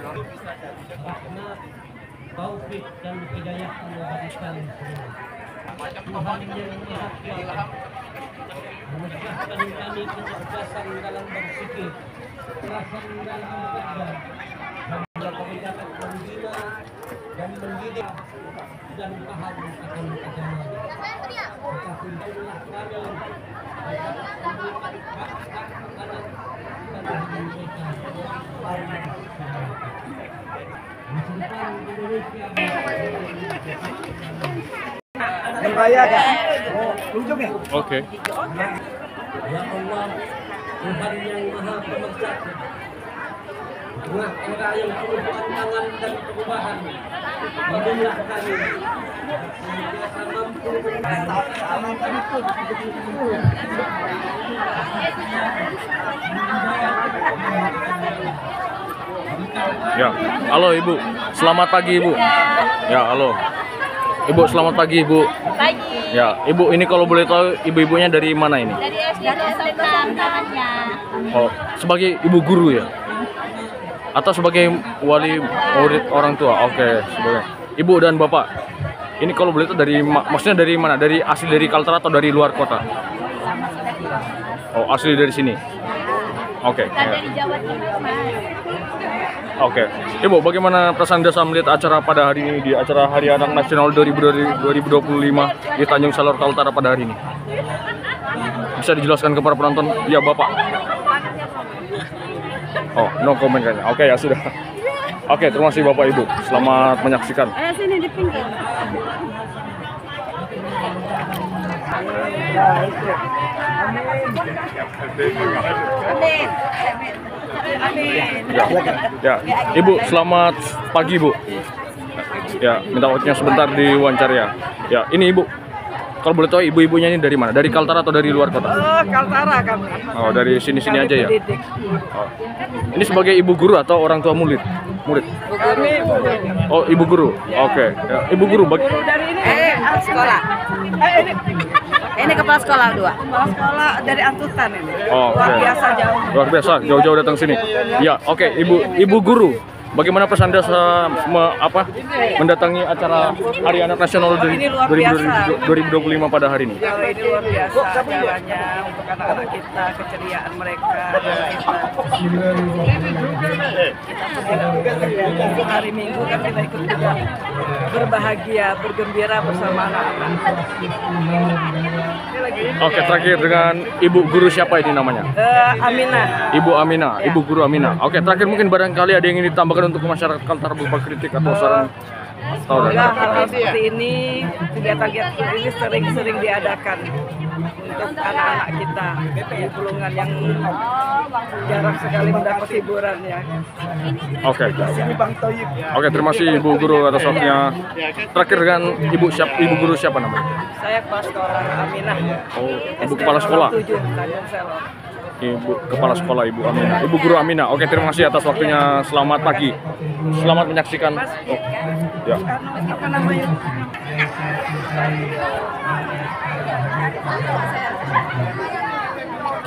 Karena taufik dan hidayah Allah berikan Tuhan yang Maha Kuasa memecahkan kami kecerdasan dalam berpikir, kerasan dalam bekerja, dan kami dapat membina dan mendidik dan paham akan agama. Maka tuntunlah kami dapat memberikan hak-hak anak dan mereka Oke. Ya Allah, Tuhan yang Maha Pemersatu, tengah era yang penuh tantangan dan perubahan, bimbinglah kami senantiasa mampu Ya, halo Ibu. Selamat pagi Ibu. Ya, halo. Ibu, selamat pagi Ibu. Pagi. Ya, Ibu ini kalau boleh tahu ibu-ibunya dari mana ini? Dari SD namanya. Oh, sebagai ibu guru ya? Atau sebagai wali murid orang tua? Oke, sebagai Ibu dan Bapak. Ini kalau boleh tahu dari maksudnya dari mana? Dari asli dari Kaltara atau dari luar kota? Oh, asli dari sini. Oke. Bukan dari Jawa Timur, Mas. Oke, Ibu, bagaimana perasaan Desa melihat acara pada hari ini di acara Hari Anak Nasional 2025 di Tanjung Salor Kaltara pada hari ini? Bisa dijelaskan ke para penonton? Ya, Bapak. Oh, no comment kayaknya. Oke, ya sudah. Oke, terima kasih Bapak Ibu. Selamat menyaksikan. Ayo sini di pinggir. Amin. Ya, Ibu, selamat pagi Bu. Ya, minta waktunya sebentar diwawancara ya. Ya, ini Ibu. Kalau boleh tahu ibu-ibunya ini dari mana? Dari Kaltara atau dari luar kota? Oh, Kaltara kami. Oh, dari sini-sini aja ya. Pendidik. Oh. Ini sebagai ibu guru atau orang tua murid? Murid. Kami ibu guru. Oh, ibu guru. Oke. Ya, ibu guru Dari ini Sekolah. Ini kepala sekolah dua. kepala sekolah dari Antutan ini. Oh, Luar oke. biasa jauh. Luar biasa, jauh-jauh datang sini. Ya, oke, ibu guru. Bagaimana pesan Desa mendatangi acara Hari Anak Nasional Ini luar biasa. 2025 pada hari ini? Ya, ini luar biasa jalannya untuk anak-anak kita, keceriaan mereka dan kita hari Minggu kan kita ikut juga berbahagia, bergembira bersama anak-anak. Oke, terakhir dengan Ibu Guru siapa ini namanya? Aminah. Ibu Aminah, Ibu Guru Aminah. Oke, terakhir mungkin barangkali ada yang ingin ditambahkan untuk masyarakat Kaltara berupa kritik atau saran? Semoga hal-hal seperti ini, kegiatan-kegiatan ini sering-sering diadakan untuk anak-anak kita di Bulungan yang jarang sekali mendapat hiburan ya. Oke. Oke, terima kasih Ibu Guru atas waktunya. Terakhir dengan Ibu Guru siapa namanya? Saya kepala sekolah Aminah. Oh, Ibu Kepala Sekolah. 7, Tanjung Salor. Ibu Kepala Sekolah Ibu Aminah. Ibu Guru Aminah. Oke, terima kasih atas waktunya. Selamat pagi. Selamat menyaksikan. Oh, ya. Apa namanya?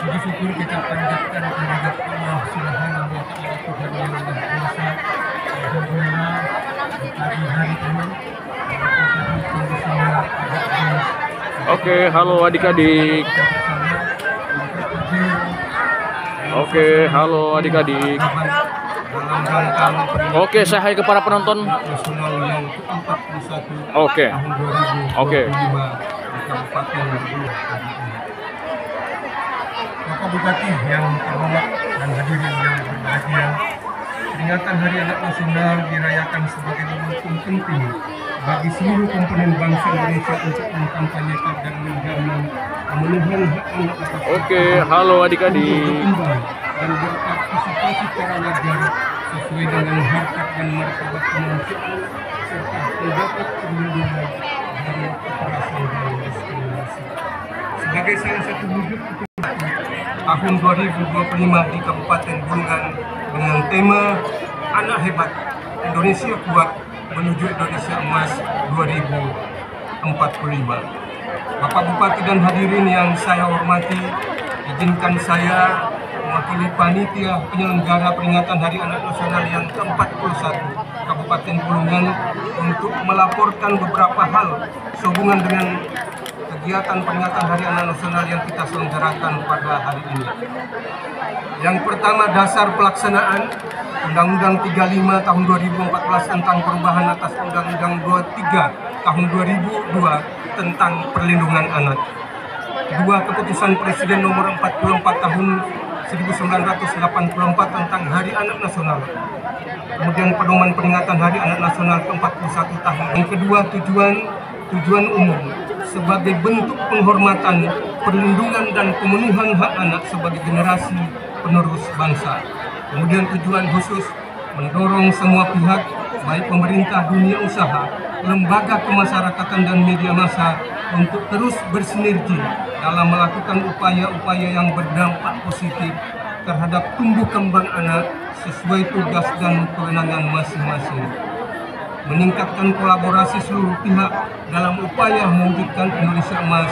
Puji syukur kita panjatkan kehadirat Allah Subhanahu wa Ta'ala, Tuhan yang Maha Kuasa. Alhamdulillah pagi hari ini Oke, halo adik-adik. Oke, halo adik-adik. dalam rangka Oke, saya hai ke para penonton. nasional yang ke-41 Oke. tahun 2025 Oke. di Kabupaten Bogor. Bapak Bupati yang terhormat dan hadirin yang berbahagia, peringatan Hari Anak Nasional dirayakan sebagai momentum penting bagi seluruh komponen bangsa Indonesia untuk mengkampanyekan dan menjamin pemenuhan hak anak atas Oke, halo adik-adik. berkembang dan berpartisipasi para wajar sesuai dengan harkat dan martabat kemanusiaan serta mendapat perlindungan dari kekerasan dan diskriminasi. Sebagai salah satu wujud itu, tahun 2025 di Kabupaten Bulungan dengan tema Anak Hebat Indonesia Kuat menuju Indonesia Emas 2045. Bapak Bupati dan hadirin yang saya hormati, izinkan saya mewakili panitia penyelenggara peringatan Hari Anak Nasional yang ke-41 Kabupaten Bulungan untuk melaporkan beberapa hal sehubungan dengan kegiatan peringatan Hari Anak Nasional yang kita selenggarakan pada hari ini. Yang pertama, dasar pelaksanaan Undang-Undang 35 tahun 2014 tentang perubahan atas Undang-Undang 23 tahun 2002 tentang perlindungan anak. Dua, keputusan Presiden nomor 44 tahun 1984 tentang Hari Anak Nasional. Kemudian pedoman peringatan Hari Anak Nasional ke-41 tahun. Yang kedua, tujuan umum sebagai bentuk penghormatan, perlindungan dan pemenuhan hak anak sebagai generasi penerus bangsa. Kemudian tujuan khusus mendorong semua pihak, baik pemerintah, dunia usaha, lembaga kemasyarakatan dan media massa untuk terus bersinergi dalam melakukan upaya-upaya yang berdampak positif terhadap tumbuh kembang anak sesuai tugas dan kewenangan masing-masing. Meningkatkan kolaborasi seluruh pihak dalam upaya mewujudkan Indonesia Emas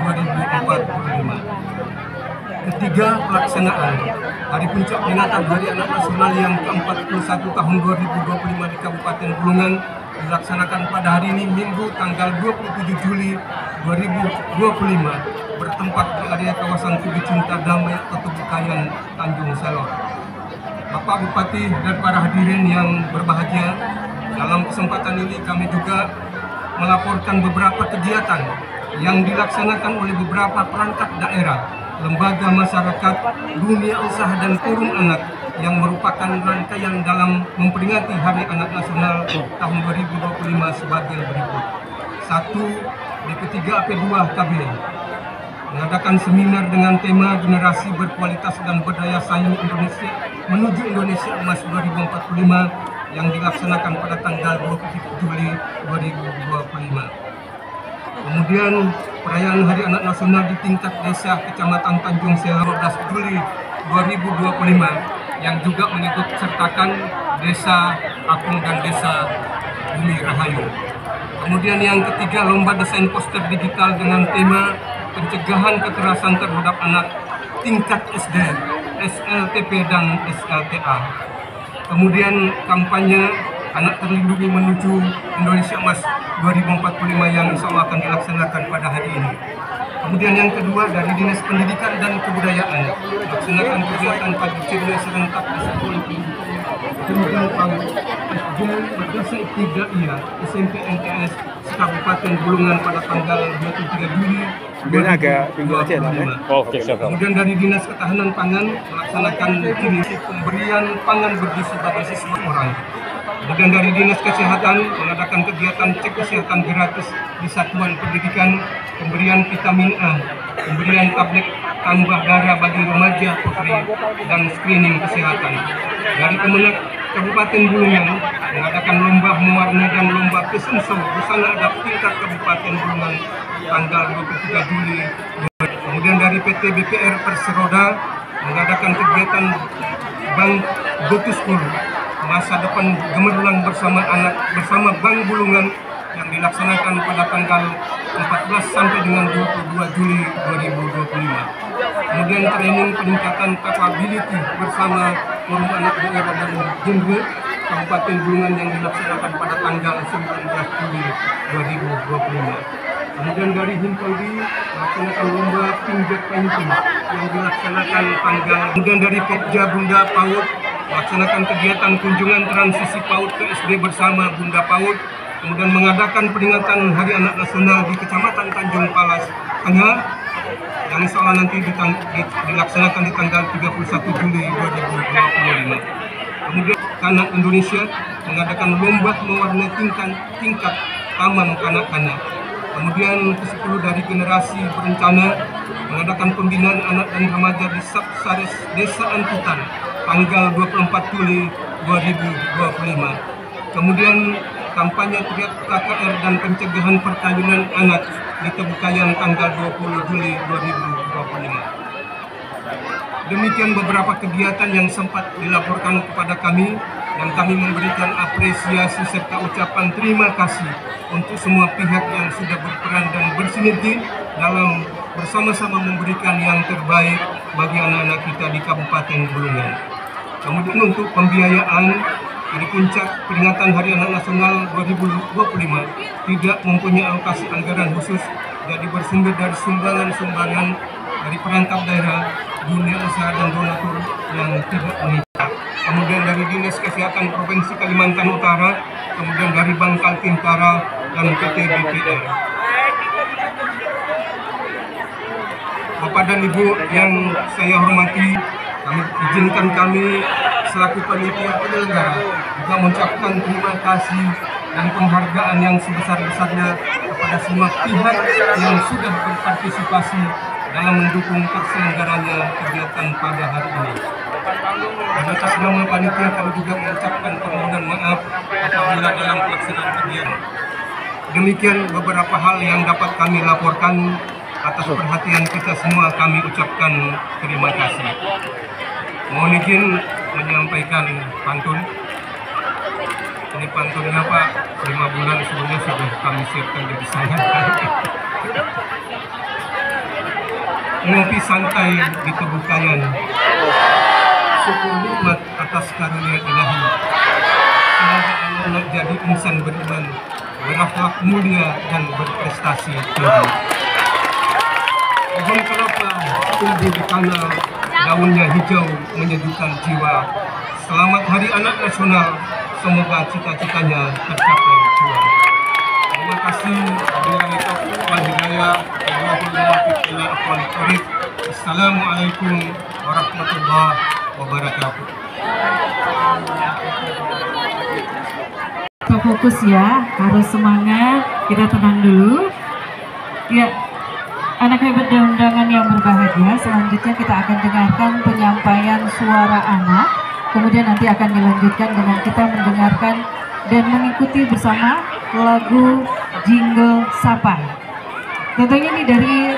2045. Ketiga, pelaksanaan Hari Puncak Peringatan Hari Anak Nasional yang ke-41 tahun 2025 di Kabupaten Bulungan dilaksanakan pada hari ini Minggu tanggal 27 Juli 2025 bertempat di area kawasan Tugu Cinta Damai atau Tebukayan Tanjung Selor. Bapak Bupati dan para hadirin yang berbahagia, dalam kesempatan ini kami juga melaporkan beberapa kegiatan yang dilaksanakan oleh beberapa perangkat daerah, lembaga masyarakat, dunia usaha dan forum anak yang merupakan rangkaian dalam memperingati Hari Anak Nasional tahun 2025 sebagai berikut. 1. BP3 AP2 KB mengadakan seminar dengan tema Generasi Berkualitas dan Berdaya Saing Indonesia menuju Indonesia Emas 2045 yang dilaksanakan pada tanggal 27 Juli 2025. Kemudian perayaan Hari Anak Nasional di tingkat desa Kecamatan Tanjung Selor 12 Juli 2025 yang juga mengikut sertakan Desa Apung dan Desa Bumi Rahayu. Kemudian yang ketiga, lomba desain poster digital dengan tema pencegahan kekerasan terhadap anak tingkat SD, SLTP dan SLTA. Kemudian kampanye Anak Terlindungi menuju Indonesia Emas 2045 yang insya Allah akan dilaksanakan pada hari ini. Kemudian yang kedua, dari Dinas Pendidikan dan Kebudayaan melaksanakan kegiatan pagi ceria serentak di sekolah pendidikan PAUD SD Madrasah Ibtidaiyah SMP NTS Kabupaten Bulungan pada tanggal 23 Juli 2025. Oke, siap. Kemudian dari Dinas Ketahanan Pangan melaksanakan pemberian pangan bergizi bagi siswa orang. Kemudian dari Dinas Kesehatan mengadakan kegiatan cek kesehatan gratis di satuan pendidikan, pemberian vitamin A, pemberian tablet tambah darah bagi remaja putri, dan screening kesehatan. Dari Kemenak Kabupaten Bulungan mengadakan lomba mewarnai dan lomba fashion show busana adat tingkat Kabupaten Bulungan tanggal 23 Juli. Kemudian dari PT BPR Perseroda mengadakan kegiatan Bank Go to School masa depan gemerlang bersama anak bersama Bank Bulungan yang dilaksanakan pada tanggal 14 sampai dengan 22 Juli 2025. Kemudian training peningkatan capability bersama Forum Anak Daerah dan Genre Kabupaten Bulungan yang dilaksanakan pada tanggal 19 Juli 2025. Kemudian dari Himpolri melaksanakan lomba pinjat painting yang dilaksanakan tanggal. Kemudian dari Pokja Bunda PAUD melaksanakan kegiatan kunjungan transisi PAUD ke SD bersama Bunda PAUD. Kemudian mengadakan peringatan Hari Anak Nasional di Kecamatan Tanjung Palas Tengah yang insya Allah nanti dilaksanakan di tanggal 31 Juli 2025. Kemudian Anak Indonesia mengadakan lomba mewarnai tingkat taman kanak-kanak. Kemudian ke-10 dari Generasi Berencana mengadakan pembinaan anak dan remaja di Sabsares Desa Antutan tanggal 24 Juli 2025. Kemudian kampanye teriak KKR dan pencegahan perkawinan anak di Tebukayan tanggal 20 Juli 2025. Demikian beberapa kegiatan yang sempat dilaporkan kepada kami dan kami memberikan apresiasi serta ucapan terima kasih untuk semua pihak yang sudah berperan dan bersinergi dalam bersama-sama memberikan yang terbaik bagi anak-anak kita di Kabupaten Bulungan. Kemudian untuk pembiayaan dari puncak peringatan Hari Anak Nasional 2025 tidak mempunyai alokasi anggaran khusus, jadi bersumber dari sumbangan-sumbangan dari perangkat daerah, dunia usaha dan donatur yang tidak mengikat. Kemudian dari Dinas Kesehatan Provinsi Kalimantan Utara, kemudian dari Bank Kaltintara dan PT BPR. Bapak dan Ibu yang saya hormati, izinkan kami selaku panitia penyelenggara juga mengucapkan terima kasih dan penghargaan yang sebesar-besarnya kepada semua pihak yang sudah berpartisipasi dalam mendukung terselenggaranya kegiatan pada hari ini. Atas nama panitia kami juga mengucapkan permohonan maaf apabila dalam pelaksanaan kegiatan. Demikian beberapa hal yang dapat kami laporkan. Atas perhatian kita semua kami ucapkan terima kasih. Mohon izin menyampaikan pantun. Ini pantunnya Pak, 5 bulan sebelumnya sudah kami siapkan di sangat baik. Ngopi santai di Teguh Kayan, syukur nikmat atas karunia Ilahi. Semoga anak-anak jadi insan beriman, berakhlak mulia dan berprestasi tinggi. Pohon kelapa tumbuh di tanah, daunnya hijau menyejukkan jiwa. Selamat Hari Anak Nasional, semoga cita-citanya tercapai jua. Terima kasih. Assalamualaikum warahmatullahi wabarakatuh. Kita fokus ya, harus semangat, kita tenang dulu. Ya. Anak hebat dan undangan yang berbahagia, selanjutnya kita akan dengarkan penyampaian suara anak, kemudian nanti akan dilanjutkan dengan kita mendengarkan dan mengikuti bersama lagu Jingle Sapa. Tentunya ini dari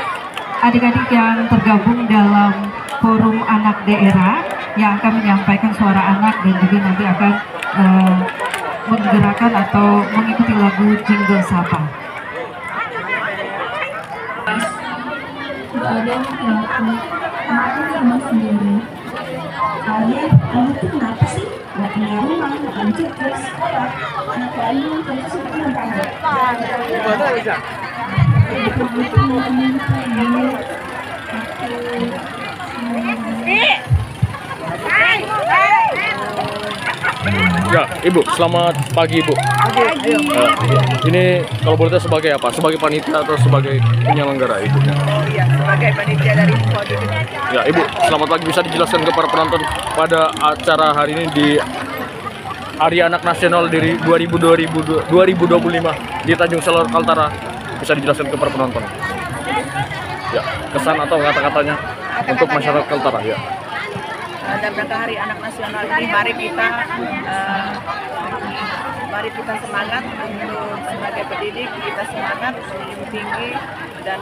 adik-adik yang tergabung dalam forum anak daerah yang akan menyampaikan suara anak dan juga nanti akan menggerakkan atau mengikuti lagu Jingle Sapa. Ada yang aku sama sendiri. Kalian anak itu kenapa sih? Gak punya rumah, gak lanjut ke sekolah. Anak lain terus seperti Ya, Ibu, selamat pagi Ibu. Ini kalau boleh tahu sebagai apa? Sebagai panitia atau sebagai penyelenggara Ibu? Iya, sebagai panitia dari Podi. Ya, Ibu, selamat pagi. Bisa dijelaskan ke para penonton pada acara hari ini di Hari Anak Nasional dari 2025 di Tanjung Selor Kaltara. Bisa dijelaskan ke para penonton. Ya, kesan atau kata-katanya untuk masyarakat Kaltara ya. Dalam rangka Hari Anak Nasional ini, mari kita semangat untuk sebagai pendidik, kita semangat menjunjung tinggi dan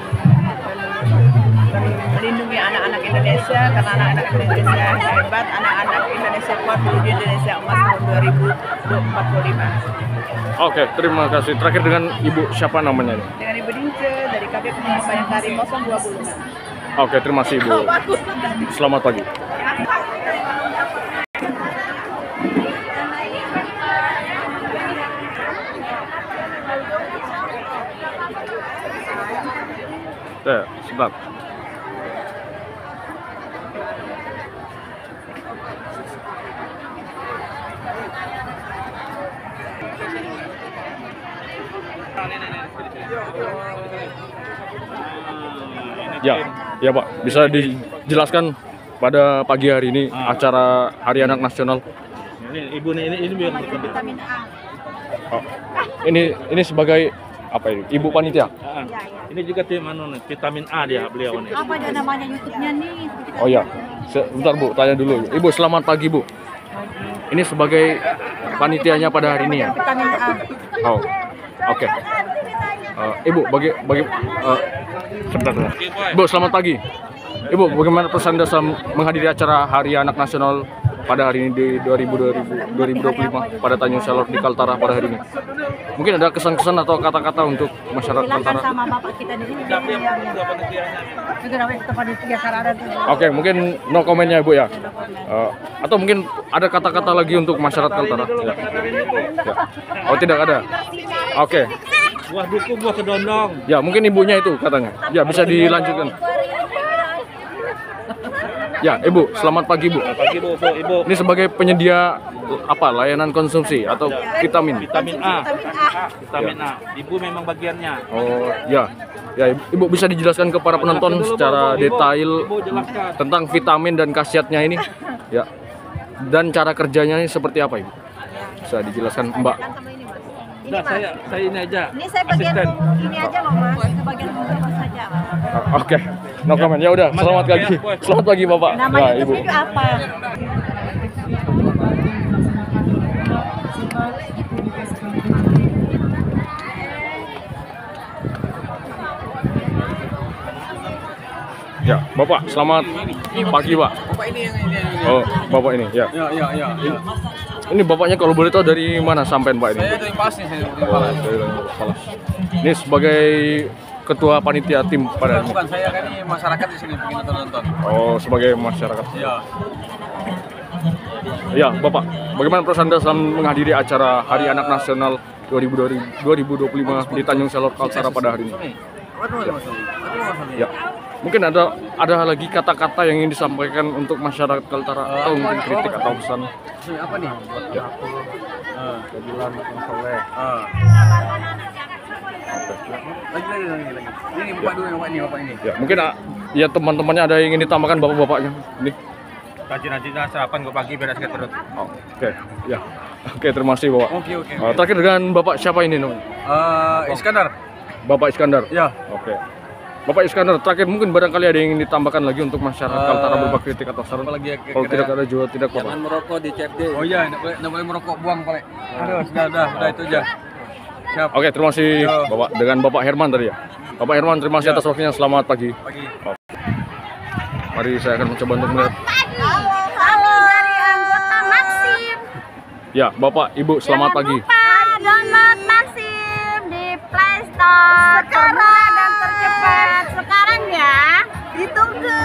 melindungi anak-anak Indonesia, karena anak-anak Indonesia hebat, anak-anak Indonesia kuat menuju Indonesia emas tahun 2045. Oke, terima kasih. Terakhir dengan Ibu siapa namanya? Dengan Ibu Dince dari KP Penyelenggaraan Bayangkari 020. Oke, terima kasih Ibu. Selamat pagi. Sebentar. Ya Pak, bisa dijelaskan pada pagi hari ini acara Hari Anak Nasional. Ini ibu ini biar Vitamin A. Oh, ini sebagai apa ini? Ibu panitia. Ini juga tim vitamin A dia beliau nih. Apa dia namanya YouTube-nya nih? Oh ya, sebentar Bu, tanya dulu. Ibu selamat pagi Bu. Ini sebagai panitianya pada hari ini ya. Vitamin A. Oh, oke. Ibu sebentar. Bu selamat pagi. Ibu, bagaimana pesan dasar menghadiri acara Hari Anak Nasional pada hari ini di 2025 pada Tanjung Selor di Kaltara pada hari ini. Mungkin ada kesan-kesan atau kata-kata untuk masyarakat Silakan Kaltara. sama bapak kita di sini. Juga namanya kita panitia sarada tuh. Oke, mungkin no komennya Ibu ya. Atau mungkin ada kata-kata lagi untuk masyarakat Kaltara. Ya. Ya. Oh tidak ada. Oke. Buah dukung, buah kedondong. Ya mungkin ibunya itu katanya. Ya bisa dilanjutkan. Ya Ibu, selamat pagi Bu. Pagi Bu, Ibu. Ini sebagai penyedia apa layanan konsumsi atau vitamin? Vitamin A. Vitamin A. Ibu memang bagiannya. Oh ya. Ya Ibu bisa dijelaskan ke para penonton secara detail Ibu jelaskan. tentang vitamin dan khasiatnya ini. Ya. Dan cara kerjanya ini seperti apa Ibu? Bisa dijelaskan Mbak? Nah, saya ini aja. Ini saya bagian asisten. ini aja loh mas, ke bagian bawah saja. Oke. No comment. Ya udah, selamat pagi. Selamat pagi Bapak. Namanya Ya, Ibu. itu apa? Ya, Bapak, selamat pagi, Pak. Oh, Bapak ini, ya. Ya. Ini Bapaknya kalau boleh tahu dari mana sampean Pak ini? Saya dari Palas nih, saya dari Oh, Palas. dari Palas. Ini sebagai ketua panitia tim pada ini. Bukan, saya kan ini masyarakat di sini bikin nonton. Oh, sebagai masyarakat. Iya. Ya, Bapak. Bagaimana perasaan Anda selama menghadiri acara Hari Anak Nasional 2025 di Tanjung Selor Kaltara pada hari ini? Ya. Mungkin ada lagi kata-kata yang ingin disampaikan untuk masyarakat Kaltara atau mungkin kritik atau pesan. Apa nih? Ya. Keadilan yang soleh. Lagi. Ini Bapak dulu, Bapak ini. Ya, mungkin ya teman-temannya ada yang ingin ditambahkan bapak-bapaknya. Ini. Rajin-rajin sarapan gue pagi beres ke terus. Oh, oke. Ya. Oke, terima kasih Bapak. Oke. Terakhir dengan Bapak siapa ini namanya? Iskandar. Bapak Iskandar. Ya. Oke. Bapak Iskandar, terakhir mungkin barangkali ada yang ingin ditambahkan lagi untuk masyarakat Kaltara berupa kritik atau saran. Apalagi ya, Kalau tidak ada juga tidak apa-apa. Jangan merokok di CFD. Oh iya, enggak boleh merokok, buang Pak. Aduh, sudah itu aja. Siap. Oke, terima kasih Bapak. Dengan Bapak Herman tadi ya. Bapak Herman, terima kasih atas waktunya. Selamat pagi. Mari saya akan mencoba untuk melihat. Halo dari anggota Maxim. Ya, Bapak, Ibu, selamat pagi. Download Maxim di Play Store. Termurah dan tercepat. Sekarang ya, ditunggu.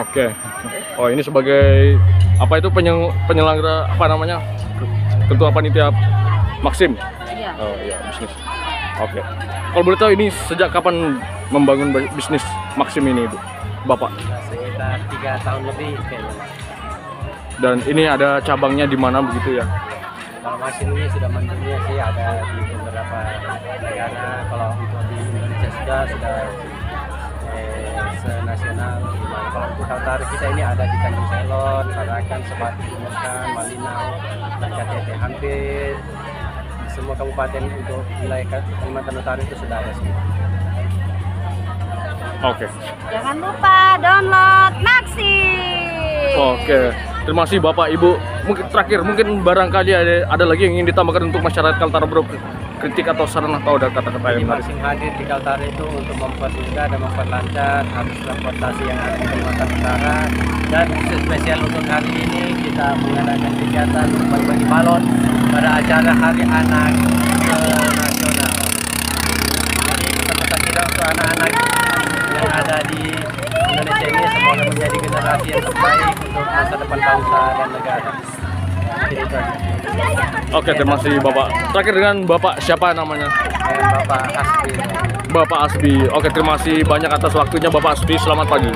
Oke. Oh, ini sebagai apa itu penyelenggara apa namanya? Ketua panitia Maxim. Iya. Oh iya, bisnis. Oke. Kalau boleh tahu ini sejak kapan membangun bisnis Maxim ini, Ibu? Bapak? Sekitar 3 tahun lebih kayaknya. Dan ini ada cabangnya di mana begitu ya? Kalau Maxim ini sudah mendunia sih ada di beberapa negara. Kalau untuk di Indonesia sudah senasional. Kalau untuk Kaltara kita ini ada di Tanjung Selor, Tarakan, Sebatik, Nunukan, Malinau, dan KTT hampir di semua kabupaten untuk wilayah Kalimantan Utara itu sudah ada semua. Oke. Jangan lupa download Maxim. Oke. Terima kasih Bapak Ibu. Mungkin terakhir barangkali ada lagi yang ingin ditambahkan untuk masyarakat Kaltara berupa kritik atau saran atau ada kata-kata yang menarik. Maxim hadir di Kaltara itu untuk mempermudah dan memperlancar arus transportasi yang ada di Kalimantan Utara, dan spesial untuk hari ini kita mengadakan kegiatan berbagi balon pada acara Hari Anak Nasional. Jadi pesan-pesan kita untuk anak-anak yang ada di Indonesia ini semoga menjadi generasi yang terbaik untuk masa depan bangsa dan negara. Jadi itu aja. Oke, terima kasih Bapak. Terakhir dengan Bapak siapa namanya? Bapak Asbi. Bapak Asbi. Oke, terima kasih banyak atas waktunya Bapak Asbi. Selamat pagi.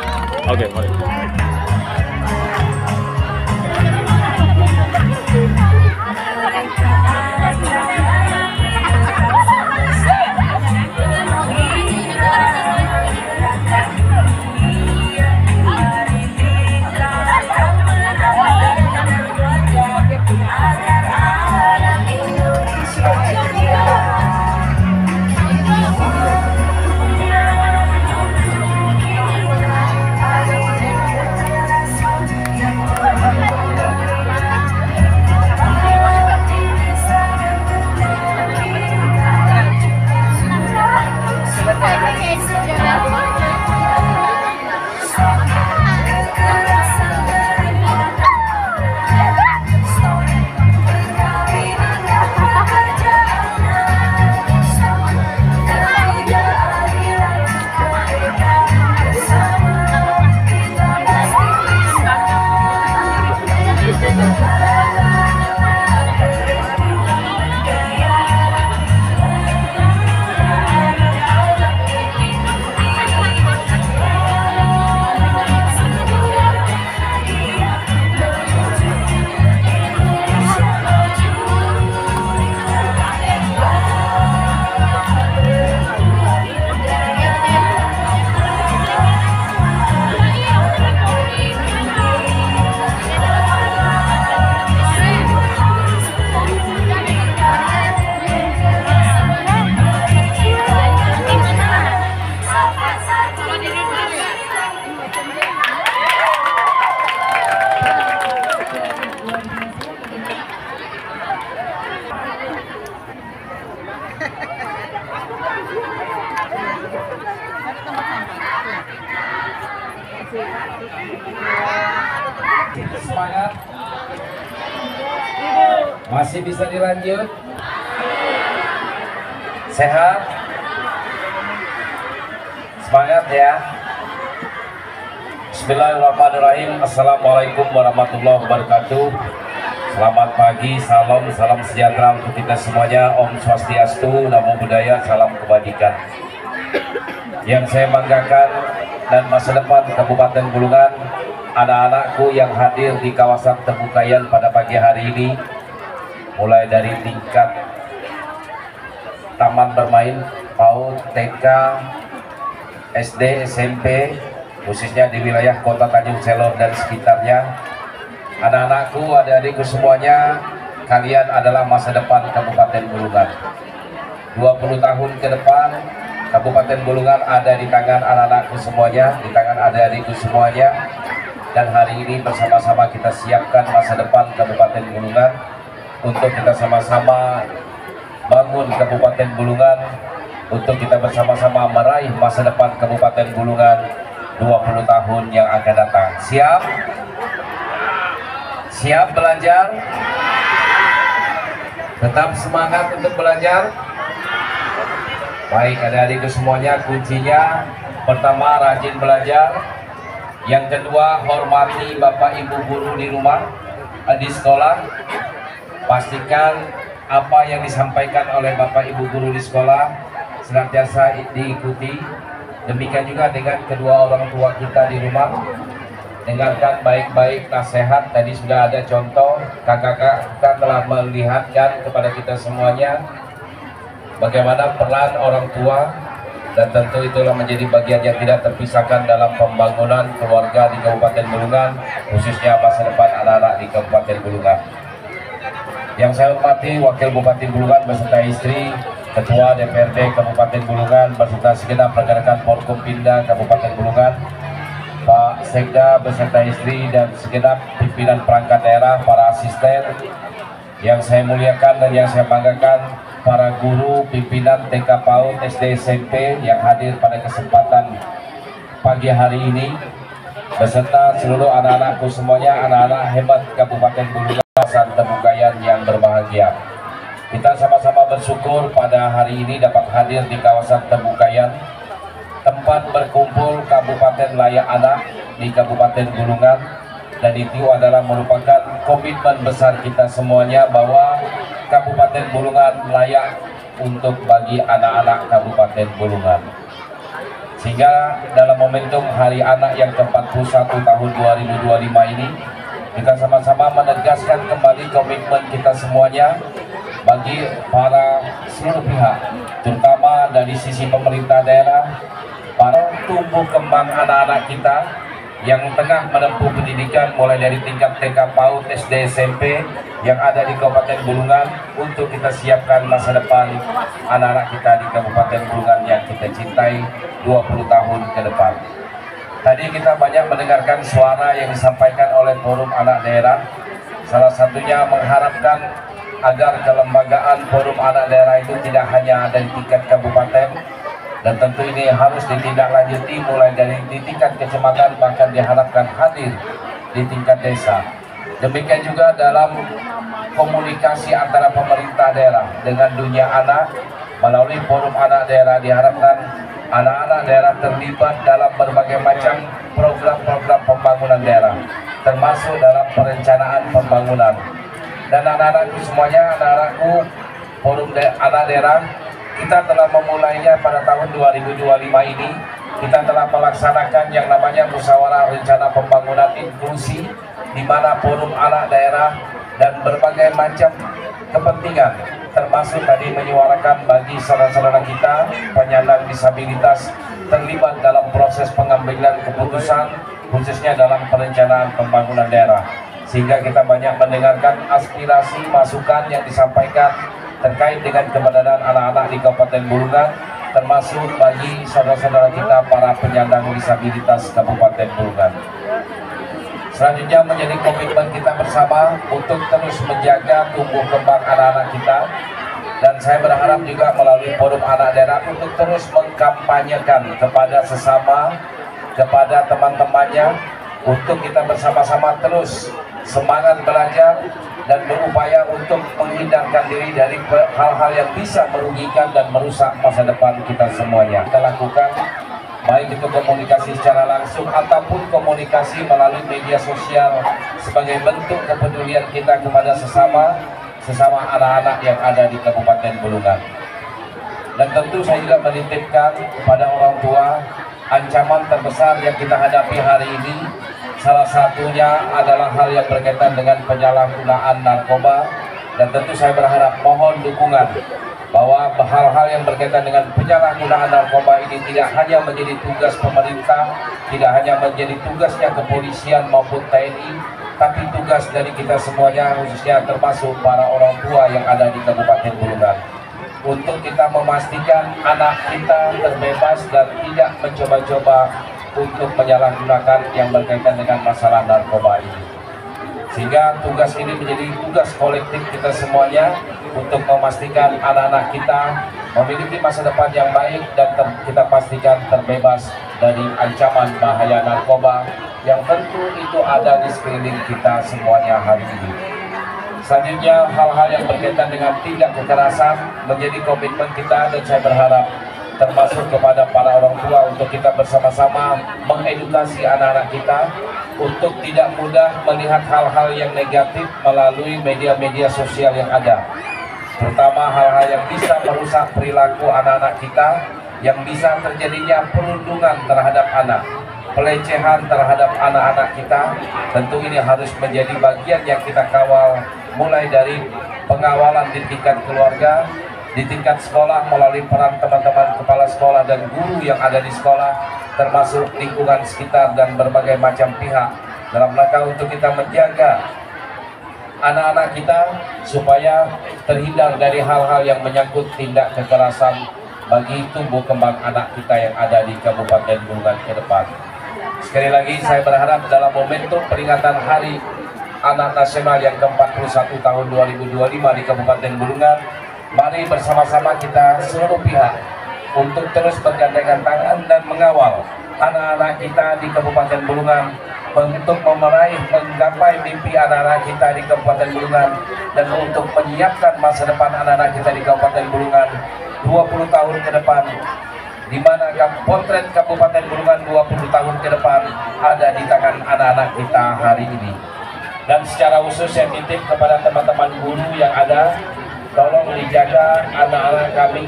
Oke, mari. Masih bisa dilanjut? Sehat? Semangat ya. Bismillahirrahmanirrahim. Assalamualaikum warahmatullahi wabarakatuh. Selamat pagi, salam sejahtera untuk kita semuanya. Om Swastiastu, Namo Buddhaya, salam kebajikan. Yang saya banggakan dan masa depan Kabupaten Bulungan, anak-anakku yang hadir di kawasan Tebukayan pada pagi hari ini, mulai dari tingkat taman bermain, PAUD, TK, SD, SMP, khususnya di wilayah Kota Tanjung Selor dan sekitarnya. Anak-anakku, adik-adikku semuanya, kalian adalah masa depan Kabupaten Bulungan. 20 tahun ke depan, Kabupaten Bulungan ada di tangan anak-anakku semuanya, di tangan adik-adikku semuanya. Dan hari ini bersama-sama kita siapkan masa depan Kabupaten Bulungan untuk kita sama-sama bangun Kabupaten Bulungan, untuk kita bersama-sama meraih masa depan Kabupaten Bulungan 20 tahun yang akan datang. Siap? Siap belajar? Tetap semangat untuk belajar? Baik, adik-adikku semuanya, kuncinya pertama rajin belajar, yang kedua hormati Bapak Ibu guru di rumah, di sekolah. Pastikan apa yang disampaikan oleh Bapak Ibu guru di sekolah senantiasa diikuti. Demikian juga dengan kedua orang tua kita di rumah. Dengarkan baik-baik nasihat. Tadi sudah ada contoh, kakak-kakak kita telah melihatkan kepada kita semuanya bagaimana peran orang tua, dan tentu itulah menjadi bagian yang tidak terpisahkan dalam pembangunan keluarga di Kabupaten Bulungan, khususnya masa depan anak-anak di Kabupaten Bulungan. Yang saya hormati Wakil Bupati Bulungan beserta istri, Ketua DPRD Kabupaten Bulungan beserta segenap rekan-rekan Forkompinda Kabupaten Bulungan, Pak Sekda beserta istri dan segenap pimpinan perangkat daerah, para asisten yang saya muliakan dan yang saya banggakan, para guru, pimpinan TK PAUD, SD, SMP yang hadir pada kesempatan pagi hari ini, beserta seluruh anak-anakku semuanya, anak-anak hebat Kabupaten Bulungan, kawasan Tebukayan yang berbahagia. Kita sama-sama bersyukur pada hari ini dapat hadir di kawasan Tebukayan, tempat berkumpul Kabupaten Layak Anak di Kabupaten Bulungan, dan itu adalah merupakan komitmen besar kita semuanya bahwa Kabupaten Bulungan layak untuk bagi anak-anak Kabupaten Bulungan. Sehingga dalam momentum Hari Anak yang ke-41 tahun 2025 ini, kita sama-sama menegaskan kembali komitmen kita semuanya bagi para seluruh pihak, terutama dari sisi pemerintah daerah, para tumbuh kembang anak-anak kita yang tengah menempuh pendidikan mulai dari tingkat TK PAUD, SD, SMP yang ada di Kabupaten Bulungan, untuk kita siapkan masa depan anak-anak kita di Kabupaten Bulungan yang kita cintai 20 tahun ke depan. Tadi kita banyak mendengarkan suara yang disampaikan oleh Forum Anak Daerah, salah satunya mengharapkan agar kelembagaan Forum Anak Daerah itu tidak hanya ada di tingkat kabupaten, dan tentu ini harus ditindaklanjuti mulai dari di tingkat kecamatan, bahkan diharapkan hadir di tingkat desa. Demikian juga dalam komunikasi antara pemerintah daerah dengan dunia anak, melalui Forum Anak Daerah diharapkan anak-anak daerah terlibat dalam berbagai macam program-program pembangunan daerah, termasuk dalam perencanaan pembangunan. Dan anak-anakku semuanya, anak-anakku Forum Anak Daerah, kita telah memulainya pada tahun 2025 ini. Kita telah melaksanakan yang namanya musyawarah rencana pembangunan inklusi, di mana Forum Anak Daerah dan berbagai macam kepentingan, termasuk tadi menyuarakan bagi saudara-saudara kita penyandang disabilitas terlibat dalam proses pengambilan keputusan, khususnya dalam perencanaan pembangunan daerah. Sehingga kita banyak mendengarkan aspirasi, masukan yang disampaikan terkait dengan keberadaan anak-anak di Kabupaten Bulungan, termasuk bagi saudara-saudara kita para penyandang disabilitas Kabupaten Bulungan. Selanjutnya menjadi komitmen kita bersama untuk terus menjaga tumbuh kembang anak-anak kita, dan saya berharap juga melalui Forum Anak Daerah untuk terus mengkampanyekan kepada sesama, kepada teman-temannya, untuk kita bersama-sama terus semangat belajar, dan berupaya untuk menghindarkan diri dari hal-hal yang bisa merugikan dan merusak masa depan kita semuanya. Kita lakukan baik itu komunikasi secara langsung ataupun komunikasi melalui media sosial sebagai bentuk kepedulian kita kepada sesama anak-anak yang ada di Kabupaten Bulungan. Dan tentu saya juga menitipkan kepada orang tua, ancaman terbesar yang kita hadapi hari ini salah satunya adalah hal yang berkaitan dengan penyalahgunaan narkoba. Dan tentu saya berharap mohon dukungan bahwa hal-hal yang berkaitan dengan penyalahgunaan narkoba ini tidak hanya menjadi tugas pemerintah, tidak hanya menjadi tugasnya kepolisian maupun TNI, tapi tugas dari kita semuanya, khususnya termasuk para orang tua yang ada di Kabupaten Bulungan, untuk kita memastikan anak kita terbebas dan tidak mencoba-coba untuk menyalahgunakan yang berkaitan dengan masalah narkoba ini. Sehingga tugas ini menjadi tugas kolektif kita semuanya untuk memastikan anak-anak kita memiliki masa depan yang baik dan kita pastikan terbebas dari ancaman bahaya narkoba yang tentu itu ada di sekeliling kita semuanya hari ini. Selanjutnya, hal-hal yang berkaitan dengan tindak kekerasan menjadi komitmen kita, dan saya berharap termasuk kepada para orang tua untuk kita bersama-sama mengedukasi anak-anak kita untuk tidak mudah melihat hal-hal yang negatif melalui media-media sosial yang ada, terutama hal-hal yang bisa merusak perilaku anak-anak kita, yang bisa terjadinya perundungan terhadap anak, pelecehan terhadap anak-anak kita. Tentu ini harus menjadi bagian yang kita kawal, mulai dari pengawalan di tingkat keluarga, di tingkat sekolah melalui peran teman-teman kepala sekolah dan guru yang ada di sekolah, termasuk lingkungan sekitar dan berbagai macam pihak, dalam rangka untuk kita menjaga anak-anak kita supaya terhindar dari hal-hal yang menyangkut tindak kekerasan bagi tumbuh kembang anak kita yang ada di Kabupaten Bulungan ke depan. Sekali lagi saya berharap dalam momentum peringatan Hari Anak Nasional yang ke-41 tahun 2025 di Kabupaten Bulungan, mari bersama-sama kita seluruh pihak untuk terus bergandengan tangan dan mengawal anak-anak kita di Kabupaten Bulungan untuk menggapai mimpi anak-anak kita di Kabupaten Bulungan, dan untuk menyiapkan masa depan anak-anak kita di Kabupaten Bulungan 20 tahun ke depan, di mana potret Kabupaten Bulungan 20 tahun ke depan ada di tangan anak-anak kita hari ini. Dan secara khusus saya titip kepada teman-teman guru yang ada, tolong dijaga anak-anak kami,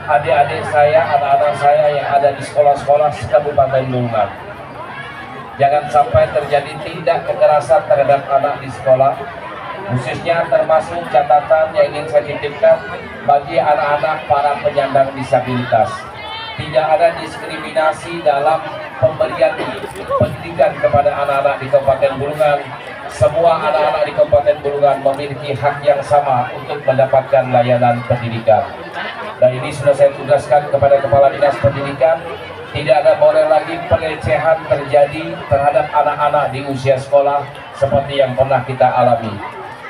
adik-adik saya, anak-anak saya yang ada di sekolah-sekolah Kabupaten Bulungan. Jangan sampai terjadi tindak kekerasan terhadap anak di sekolah, khususnya termasuk catatan yang ingin saya titipkan bagi anak-anak para penyandang disabilitas. Tidak ada diskriminasi dalam pemberian pendidikan kepada anak-anak di Kabupaten Bulungan. Semua anak-anak di Kabupaten Bulungan memiliki hak yang sama untuk mendapatkan layanan pendidikan. Dan ini sudah saya tugaskan kepada Kepala Dinas Pendidikan. Tidak ada boleh lagi pelecehan terjadi terhadap anak-anak di usia sekolah seperti yang pernah kita alami.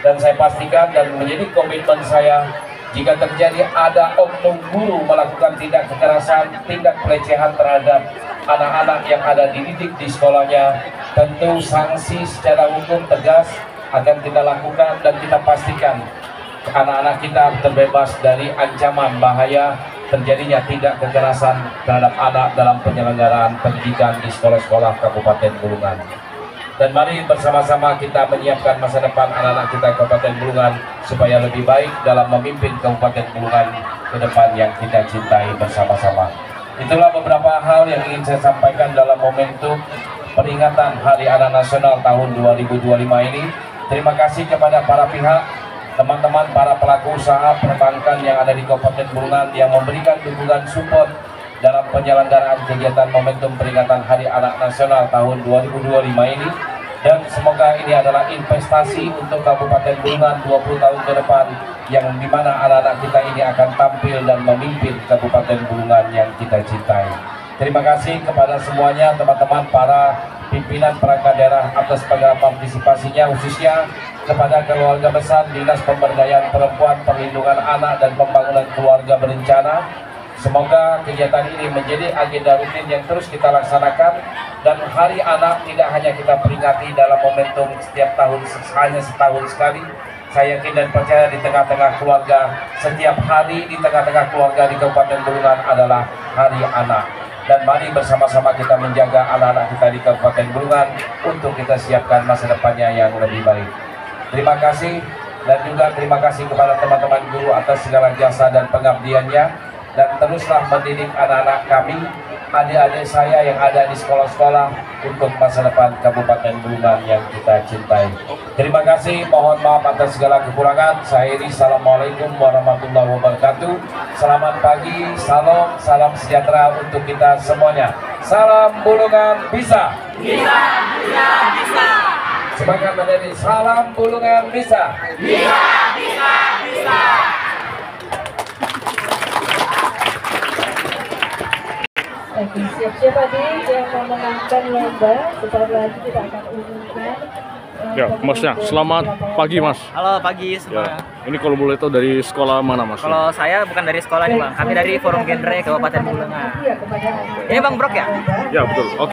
Dan saya pastikan dan menjadi komitmen saya, jika terjadi ada oknum guru melakukan tindak kekerasan, tindak pelecehan terhadap anak-anak yang ada dididik di sekolahnya, tentu sanksi secara hukum tegas akan kita lakukan, dan kita pastikan anak-anak kita terbebas dari ancaman bahaya terjadinya tindak kekerasan terhadap anak dalam penyelenggaraan pendidikan di sekolah-sekolah Kabupaten Bulungan. Dan mari bersama-sama kita menyiapkan masa depan anak-anak kita Kabupaten Bulungan supaya lebih baik dalam memimpin Kabupaten Bulungan ke depan yang kita cintai bersama-sama. Itulah beberapa hal yang ingin saya sampaikan dalam momentum peringatan Hari Anak Nasional tahun 2025 ini. Terima kasih kepada para pihak, teman-teman para pelaku usaha perbankan yang ada di Kabupaten Bulungan yang memberikan dukungan support dalam penyelenggaraan kegiatan momentum peringatan Hari Anak Nasional tahun 2025 ini. Dan semoga ini adalah investasi untuk Kabupaten Bulungan 20 tahun ke depan, yang dimana anak-anak kita ini akan tampil dan memimpin Kabupaten Bulungan yang kita cintai. Terima kasih kepada semuanya, teman-teman para pimpinan perangkat daerah atas segala partisipasinya, khususnya kepada keluarga besar Dinas Pemberdayaan Perempuan, Perlindungan Anak dan Pembangunan Keluarga Berencana, Semoga kegiatan ini menjadi agenda rutin yang terus kita laksanakan, dan Hari Anak tidak hanya kita peringati dalam momentum setiap tahun, hanya setahun sekali. Saya yakin dan percaya di tengah-tengah keluarga, setiap hari di tengah-tengah keluarga di Kabupaten Bulungan adalah Hari Anak. Dan mari bersama-sama kita menjaga anak-anak kita di Kabupaten Bulungan untuk kita siapkan masa depannya yang lebih baik. Terima kasih, dan juga terima kasih kepada teman-teman guru atas segala jasa dan pengabdiannya. Dan teruslah mendidik anak-anak kami, adik-adik saya yang ada di sekolah-sekolah untuk masa depan Kabupaten Bulungan yang kita cintai. Terima kasih, mohon maaf atas segala kekurangan. Saya Iri, assalamualaikum warahmatullahi wabarakatuh. Selamat pagi, salam sejahtera untuk kita semuanya. Salam Bulungan bisa. Bisa, bisa, bisa. Semangat menjadi salam Bulungan bisa. Bisa, bisa, bisa. Oke, siap-siap adik yang memenangkan lomba. Sesaat lagi kita akan umumkan. Ya, Masnya, selamat pagi Mas. Halo, pagi semua. Ya, ini kalau boleh tahu dari sekolah mana Mas? Kalau saya bukan dari sekolah nih Bang, kami dari Forum Genre Kabupaten Bulungan. Ini Bang Brok ya? Ya betul. Oke.